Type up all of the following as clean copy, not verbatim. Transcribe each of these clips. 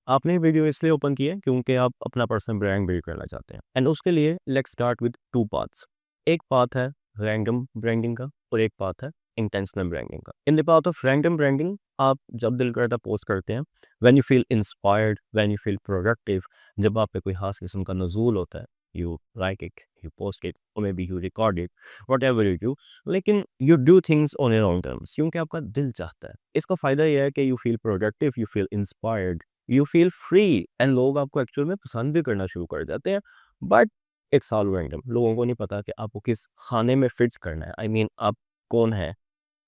आपने वीडियो इसलिए ओपन किया है क्योंकि आप अपना पर्सनल ब्रांड बिल्ड करना चाहते हैं एंड उसके लिए let's start with two paths. एक पाथ है रैंडम ब्रांडिंग का और एक पाथ है इंटेंशनल ब्रांडिंग का। In the path of random branding आप जब दिल करता पोस्ट करते हैं, when you feel inspired, when you feel productive, जब आप पे कोई खास किस्म का नजूल होता है, you like it, you post it और maybe you record it, whatever you do, लेकिन you do things on your own terms क्योंकि आपका दिल चाहता है। इसका फायदा यह है कि you feel productive, you feel inspired, you feel free and लोग आपको एक्चुअल में पसंद भी करना शुरू कर जाते हैं। बट इट्स ऑल रैंडम, लोगों को नहीं पता कि आपको किस खाने में फिट करना है। आई मीन आप कौन है,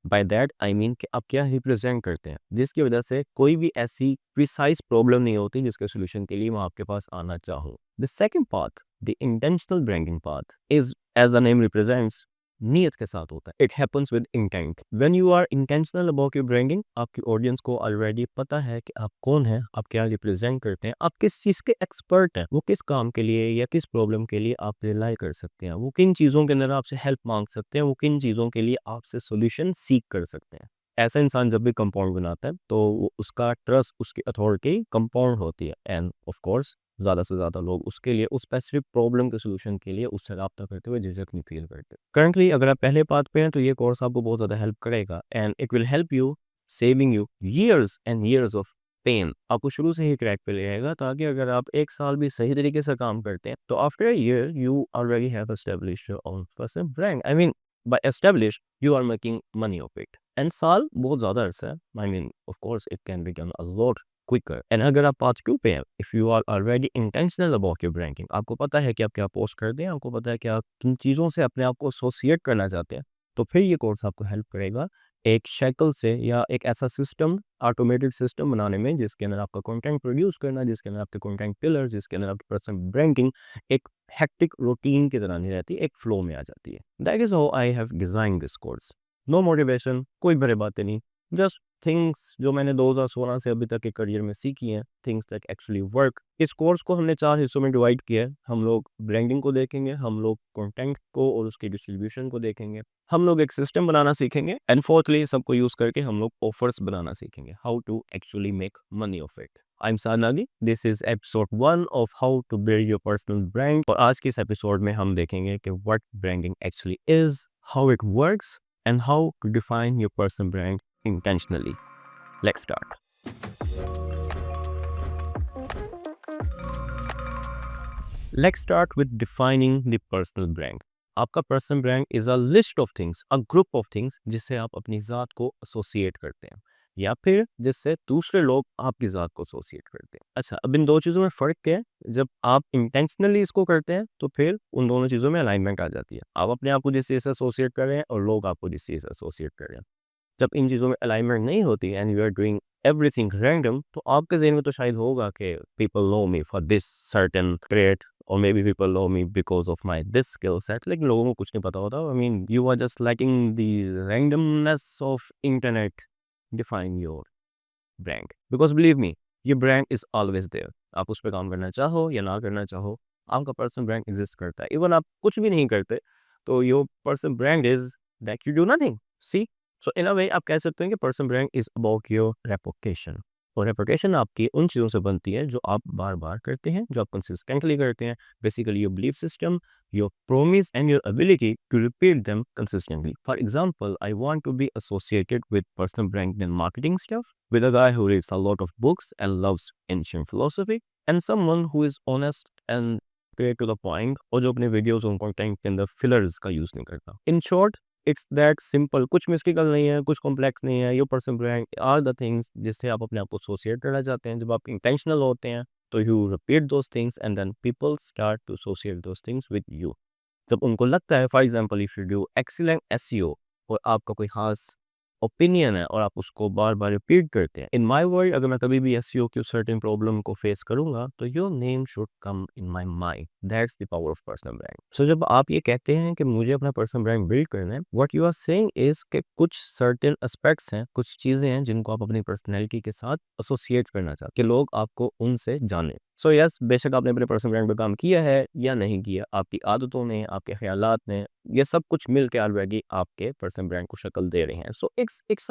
बाय दैट आई मीन कि आप क्या रिप्रेजेंट करते हैं, जिसकी वजह से कोई भी ऐसी प्रिसाइज प्रॉब्लम नहीं होती जिसके सोल्यूशन के लिए मैं आपके पास आना चाहूँ। The second path, the intentional branding path, is as the name represents, नीयत के साथ होता है। It happens with intent. When you are intentional about your branding, आपकी ऑडियंस को ऑलरेडी पता है कि आप कौन हैं, आप क्या रिप्रेजेंट करते हैं, आप किस चीज़ के एक्सपर्ट हैं, वो किस काम के लिए या किस प्रॉब्लम के लिए आप रिलाई कर सकते हैं, वो किन चीज़ों के अंदर आपसे हेल्प मांग सकते हैं, वो किन चीज़ों के लिए आपसे सोल्यूशन सीख कर सकते हैं। ऐसा इंसान जब भी कंपाउंड बनाता है तो उसका ट्रस्ट, उसकी अथॉरिटी कंपाउंड होती है एंड ऑफ कोर्स ज़्यादा से ज़्यादा लोग उसके लिए, उस स्पेसिफिक प्रॉब्लम के सोल्यूशन के लिए उससे रब्ता करते हुए झिझक नहीं फील करते। करंटली अगर आप पहले पाथ पे हैं तो ये कोर्स आपको बहुत ज़्यादा हेल्प करेगा and it will help you saving you years and years of pain. आपको शुरू से ही ट्रैक पे ले आएगा ताकि अगर आप एक साल भी सही तरीके से काम करते हैं तो after a year you already have established your own personal brand. I mean by establish you are making money of it. And साल बहुत ज़्यादा अरसा है। I mean of course it can be done a lot quicker. And अगर आप part 2 पे हैं, if you are already intentional about your branding, आपको पता है कि आप क्या पोस्ट कर दें, आपको पता है कि आप किन चीज़ों से अपने आप को एसोसिएट करना चाहते हैं, तो फिर ये कोर्स आपको हेल्प करेगा एक शक्ल से या एक ऐसा सिस्टम, ऑटोमेटेड सिस्टम बनाने में जिसके अंदर आपका कंटेंट प्रोड्यूस करना, जिसके अंदर आपके कंटेंट पिलर्स, जिसके अंदर आपकी पर्सनल ब्रांडिंग एक हेक्टिक रूटीन की तरह नहीं रहती, एक फ्लो में आ जाती है। That is how I have design this course. No motivation, कोई बड़े बातें नहीं, जस्ट थिंग्स जो मैंने 2016 से अभी तक के करियर में सीखी हैं, थिंग्स दैट एक्चुअली वर्क। इस कोर्स को हमने 4 हिस्सों में डिवाइड किया है। हम लोग ब्रांडिंग को देखेंगे, हम लोग कंटेंट को और उसकी डिस्ट्रीब्यूशन को देखेंगे, हम लोग एक सिस्टम बनाना सीखेंगे एंड फोर्थली सबको यूज करके हम लोग ऑफर्स बनाना सीखेंगे, how to actually make money of it. I am Sadnagi, this is episode 1 of how to build your personal brand. और आज के इस एपिसोड में हम देखेंगे कि what branding actually is, how it works and how to define your personal brand intentionally. Let's start. Let's start with defining the personal brand. आपका personal brand is a list of things, a group of things जिससे आप अपनी ज़ात को associate करते हैं या फिर जिससे दूसरे लोग आपकी ज़ात को एसोसिएट करते हैं। अच्छा, अब इन दो चीज़ों में फ़र्क क्या है? जब आप इंटेंशनली इसको करते हैं तो फिर उन दोनों चीज़ों में अलाइनमेंट आ जाती है। आप अपने आप को जिस चीज़ से एसोसिएट कर रहे हैं और लोग आपको जिस चीज़ से एसोसिएट कर रहे हैं। जब इन चीज़ों में अलाइनमेंट नहीं होती and you are doing everything random, तो आपके ज़हन में तो शायद होगा कि people know me for this certain trait और maybe people know me because of my this skill set, लेकिन लोगों को कुछ नहीं पता होता। I mean you are just liking the randomness of internet define your brand, because believe me, ये brand is always there. आप उस पर काम करना चाहो या ना करना चाहो, आपका पर्सनल ब्रांड एग्जिस्ट करता है। इवन आप कुछ भी नहीं करते तो your personal brand is that you do nothing. See, so in a way आप कह सकते हैं कि personal brand is about your reputation. और रेपुटेशन आपकी उन चीज़ों से बनती है जो आप बार बार करते हैं, जो आप कंसिस्टेंटली करते हैं। Basically your belief system, your promise, and your ability to repeat them consistently. For example, I want to be associated with personal brand and marketing stuff, with a guy who reads a lot of books and loves ancient philosophy, and someone who is honest and straight to the point, और जो अपने videos और content के अंदर fillers का use नहीं करता। In short, it's that simple, कुछ मिस्टिकल नहीं है, कुछ कॉम्प्लेक्स नहीं है। Your personal brand are the things जिससे आप अपने आप को एसोसिएट करना चाहते हैं। जब आप इंटेंशनल होते हैं तो you repeat those things and then people start to associate those things with you. जब उनको लगता है, for example if you do excellent SEO और आपका कोई खास ओपिनियन है और आप उसको बार बार रिपीट करते हैं, इन माई वर्ड, अगर मैं कभी भी एसईओ की सर्टेन प्रॉब्लम को फेस करूंगा तो your name should come in my mind. That's the power of personal brand. So जब आप ये कहते हैं कि मुझे अपना पर्सनल ब्रांड बिल्ड करना है, what you are saying is कि कुछ सर्टेन एस्पेक्ट्स हैं, कुछ चीजें हैं जिनको आप अपनी पर्सनैलिटी के साथ एसोसिएट करना चाहते हैं कि लोग आपको उनसे जाने। सो यस, बेशक आपने अपने पर्सनल ब्रांड पर काम किया है या नहीं किया, आपकी आदतों ने, आपके ख्यालात ने, ये सब कुछ मिल के ऑलरेडी आपके पर्सनल ब्रांड को शक्ल दे रहे हैं। So it's it's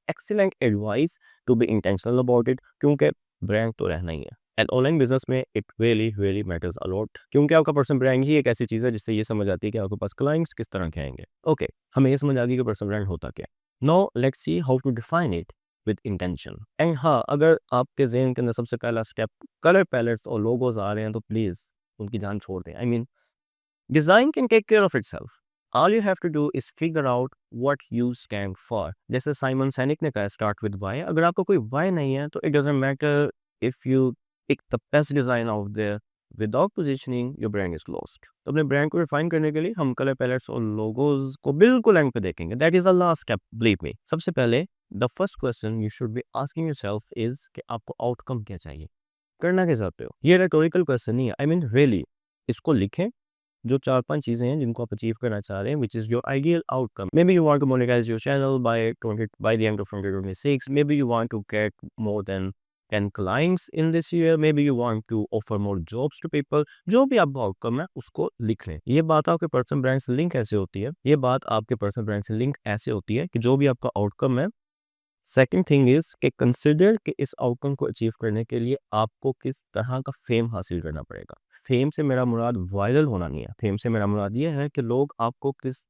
excellent advice to be intentional about it, क्योंकि ब्रांड तो रहना ही है। एंड ऑनलाइन बिजनेस में it really matters a lot, क्योंकि आपका पर्सनल ब्रांड ही एक ऐसी चीज़ है जिससे ये समझ आती है कि आपके पास क्लाइंट्स किस तरह के आएंगे। ओके, हमें ये समझ आ गई कि पर्सनल ब्रांड होता क्या है। Now let's see how to define it with intention. And हाँ, अगर आपके जहन के अंदर सबसे पहला स्टेप कलर पैलेट्स और लोगोज आ रहे हैं तो प्लीज़ उनकी जान छोड़ दें। I mean, design can take care of itself. All you have to do is figure out what you stand for. जैसे साइमन सैनिक ने कहा, start with why. अगर आपका कोई why नहीं है तो it doesn't matter if you pick the best design out there. Without positioning, your brand is lost. तो अपने ब्रांड को रिफाइन करने के लिए हम कलर पैलेट्स और लोगोज को बिल्कुल एंड पे देखेंगे. That is the last step, believe me. सबसे पहले the first question you should be asking yourself is कि आपको आउटकम क्या चाहिए, करना क्या चाहते हो. ये रेटोरिकल क्वेश्चन नहीं है. I mean really, इसको लिखें. जो 4-5 चीज़ें हैं जिनको आप अचीव करना चाह रहे हैं, which is your ideal outcome. Maybe you want to monetise your channel by the end of 2026. Maybe you want to get more than 10 clients in this year. Maybe you want to offer more jobs to people. जो भी आपका outcome है उसको लिख लें. ये बात आपके पर्सनल ब्रांड से लिंक ऐसे होती है, ये बात आपके पर्सनल ब्रांड से लिंक ऐसे होती है कि जो भी आपका आउटकम है, सेकंड थिंग इज कि कंसिडर कि इस आउटकम को अचीव करने के लिए आपको किस तरह का फेम हासिल करना पड़ेगा. फेम से मेरा मुराद वायरल होना नहीं है. फेम से मेरा मुराद ये है कि लोग आपको किस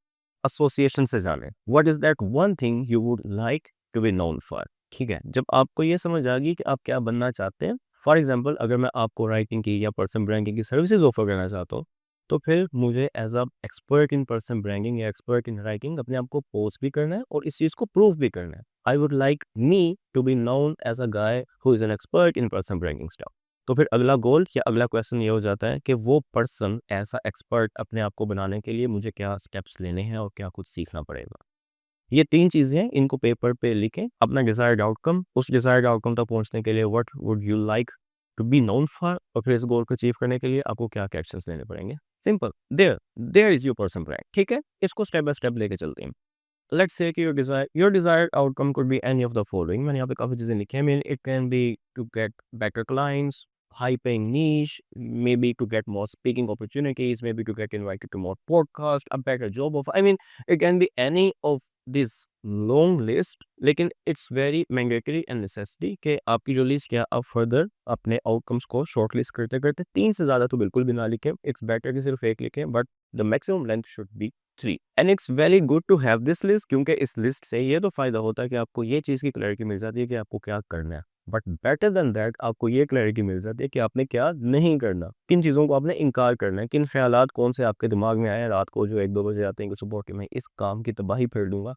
एसोसिएशन से जाने. What is that one thing you would like to be known for. ठीक है, जब आपको ये समझ आ गई कि आप क्या बनना चाहते हैं, फॉर एग्जाम्पल अगर मैं आपको राइटिंग की या पर्सनल ब्रांडिंग की सर्विसेज ऑफर करना चाहता हूँ, तो फिर मुझे as a expert in personal branding या एक्सपर्ट इन राइटिंग अपने आप को पोस्ट भी करना है और इस चीज़ को प्रूव भी करना है. I would like me to be known as a guy who is an expert in personal branding stuff. तो फिर अगला गोल या अगला क्वेश्चन ये हो जाता है कि वो पर्सन ऐसा एक्सपर्ट अपने आप को बनाने के लिए मुझे क्या स्टेप्स लेने हैं और क्या कुछ सीखना पड़ेगा. ये 3 चीज़ें हैं, इनको पेपर पे लिखें. अपना डिज़ायर्ड आउटकम, उस डिज़ायर्ड आउटकम तक पहुंचने के लिए what would you like to be known for, और फिर इस गोल को अचीव करने के लिए आपको क्या-क्या एक्शंस लेने पड़ेंगे. Simple, there is your personal brand. ठीक है, इसको स्टेप बाय स्टेप लेके चलते हैं. लेट्स से कि your desired outcome could be any of the following. मैंने यहाँ पे काफ़ी चीज़ें लिखी हैं. Mean it can be to get better clients, high paying niche, maybe to get more speaking opportunities, maybe to get invited to more podcasts, a better job offer. I mean, it can be any of this long list, लेकिन it's very mandatory and necessary कि आपकी जो list है आप further अपने outcomes को short list करते करते 3 से ज़्यादा तो बिल्कुल भी ना लिखें. इट्स बेटर कि सिर्फ एक लिखें, but the maximum length should be 3. And it's very good to have this list, क्योंकि इस लिस्ट से ये तो फ़ायदा होता है कि आपको ये चीज़ की क्लैरिटी मिल जाती है कि आपको क्या करना है. बट बेटर देन दैट आपको ये क्लैरिटी मिल जाती है कि आपने क्या नहीं करना, किन चीज़ों को आपने इनकार करना है, किन ख्यालात कौन से आपके दिमाग में आए हैं रात को जो 1-2 बजे आते हैं कि सुबह के मैं इस काम की तबाही फेर दूंगा.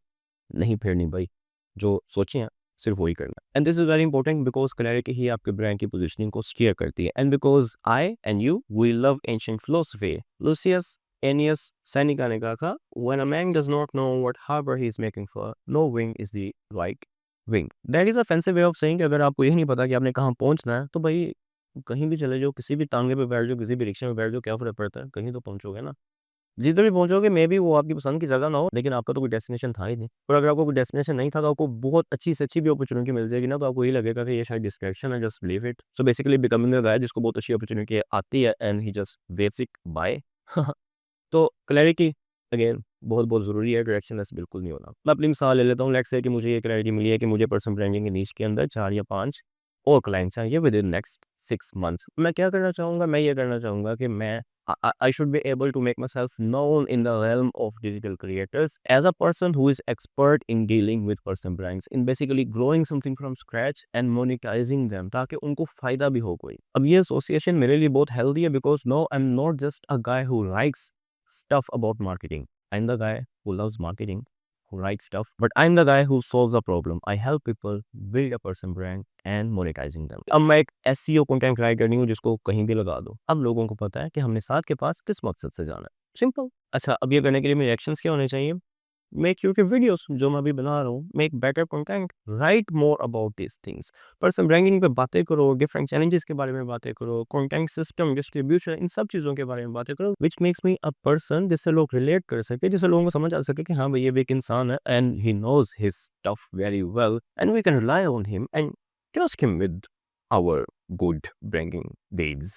नहीं फेरनी भाई, जो सोचे हैं सिर्फ वही करना. And this is very important because clarity ही आपके ब्रांड की पोजिशनिंग को स्टीयर करती है. And because I and you we love ancient philosophy. Lucius Annaeus Seneca ने कहा था, when a man does not know what harbour he is making for, no wind is the right wind. That is a fancy way of saying कि अगर आपको यही नहीं पता कि आपने कहाँ पहुंचना है तो भाई कहीं भी चले जाओ, किसी भी तांगे पे बैठ जाओ, किसी भी रिक्शे में बैठ जाओ, क्या फर्क पड़ता है, कहीं तो पहुंचोगे ना. जिधर भी पहुंचोगे मे बी वो आपकी पसंद की जगह ना हो, लेकिन आपका तो कोई डेस्टिनेशन था ही नहीं. और अगर आपको कोई डेस्टिनेशन नहीं था तो आपको बहुत अच्छी से अच्छी भी अपॉर्चुनिटी मिल जाएगी ना, तो आपको ये लगेगा कि ये शायद डिस्ट्रैक्शन है, just leave it. So basically becoming a guy जिसको बहुत अच्छी अपॉर्चुनिटी आती है and he just waves it bye. तो क्लैरिटी अगेन बहुत बहुत ज़रूरी है, डायरेक्शनलेस बिल्कुल नहीं होना. मैं अपनी मिसाल ले लेता हूँ. लेट्स से कि मुझे ये क्लैरिटी मिली है कि मुझे पर्सनल ब्रांडिंग के नीश के अंदर 4 या 5 और क्लाइंट्स चाहिए विद इन नेक्स्ट 6 मंथ्स. मैं क्या करना चाहूँगा, मैं ये करना चाहूँगा कि I should be able to make myself known in the realm of digital creators as a person who is expert in dealing with personal brands, in basically growing something from scratch and monetizing them, ताकि उनको फायदा भी हो कोई. अब ये association मेरे लिए बहुत हेल्दी है because no, I'm not just a guy who writes stuff about marketing. I'm the guy who loves marketing, who writes stuff, but I'm the guy who solves a problem. I help people build a personal brand and monetizing them. अब मैं एक SEO content writer नहीं हूँ जिसको कहीं भी लगा दो. अब लोगों को पता है कि हमने साथ के पास किस मकसद से जाना है. सिंपल. अच्छा, अब ये करने के लिए मेरे एक्शंस क्या होने चाहिए? मेक यूट्यूब वीडियोस जो मैं अभी बना रहा हूँ, make better content, right more about this things. Personal branding पे बातें करो, डिफरेंट चैलेंजेस के बारे में बातें करो, कंटेंट सिस्टम, डिस्ट्रीब्यूशन, इन सब चीज़ों के बारे में बातें करो, which makes me a person जिससे लोग रिलेट कर सके, जिससे लोगों को समझ आ सके कि हाँ भाई ये भी एक इंसान है and he knows his stuff very well and we can rely on him and trust him with our good branding deeds.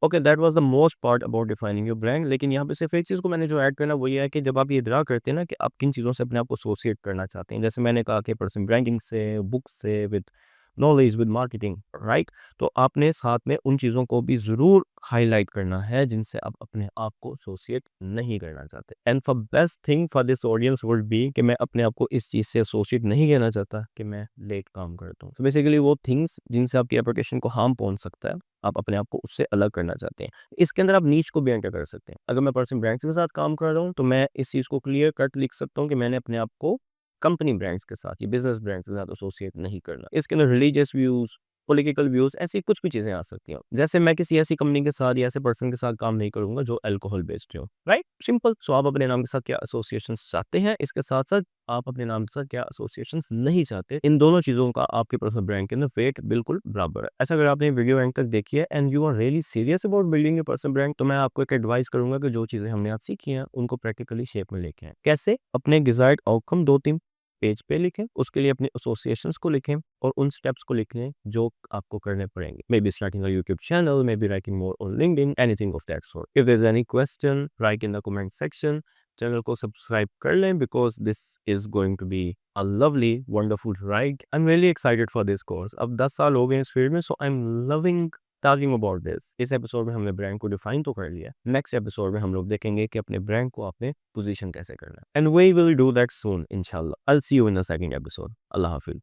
Okay, that was the most part about defining your brand. लेकिन यहाँ पे सिर्फ एक चीज़ को मैंने जो add करना वो ये है कि जब आप ये इदरा करते हैं ना कि आप किन चीज़ों से अपने आप को एसोसिएट करना चाहते हैं, जैसे मैंने कहा कि पर्सनल ब्रांडिंग से, बुक से, with knowledge with marketing, right? तो आपने साथ में उन चीज़ों को भी ज़रूर हाईलाइट करना है जिनसे आप अपने आप को एसोसिएट नहीं करना चाहते। And for best thing for this audience would be कि मैं अपने आप को इस चीज़ से एसोसिएट नहीं करना चाहता कि मैं लेट काम करता हूँ। तो बेसिकली वो थिंग्स जिनसे आपकी एप्लीकेशन को हार्म पहुंच सकता है, आप अपने आप को उससे अलग करना चाहते हैं। इसके अंदर आप नीच को भी एंटर कर सकते हैं। अगर मैं पर्सनल ब्रांड्स के साथ काम कर रहा हूँ, तो मैं इस चीज़ को क्लियर कट लिख सकता हूँ कि मैंने अपने आप को कंपनी ब्रांड्स के साथ या बिजनेस ब्रांड्स के साथ एसोसिएट नहीं करना। इसके अंदर रिलीजियस व्यूज़, पॉलिटिकल व्यूज़, ऐसी कुछ भी चीज़ें आ सकती हैं। जैसे मैं किसी ऐसी कंपनी के साथ या ऐसे पर्सन के साथ काम नहीं करूँगा जो अल्कोहल बेस्ड हो, राइट? सिंपल। सो आप अपने नाम के साथ क्या एसोसिएशंस चाहते हैं, इसके साथ-साथ आप अपने नाम के साथ क्या एसोसिएशंस नहीं चाहते, इन दोनों चीज़ों का आपके पर्सनल ब्रांड के अंदर वेट बिल्कुल बराबर है। ऐसा अगर आपने वीडियो एंड तक देखी है and you are really serious about building your personal brand, तो मैं आपको एक एडवाइस करूँगा कि जो चीज़ें हमने आज सीखी हैं, उनको प्रैक्टिकली शेप में लेके आएँ। कैसे? अपने डिज़ायर्ड आउटकम 2-3 पेज पे लिखें, उसके लिए अपने एसोसिएशंस को लिखें और उन स्टेप्स को लिख लें जो आपको करने पड़ेंगे। Maybe starting a YouTube channel, maybe writing more on LinkedIn, anything of that sort. If there is any question, write in the comment section. Channel को सब्सक्राइब कर लें because this is going to be a lovely wonderful ride. I am really excited for this course. अब 10 साल हो गए इस field में, so I am loving talking about this. इस एपिसोड में हमने ब्रांड को डिफाइन तो कर लिया। नेक्स्ट एपिसोड में हम लोग देखेंगे कि अपने ब्रांड को आपने पोजीशन कैसे करना है। And we will do that soon इंशाल्लाह। I will see you in the second episode. अल्लाह हाफिज।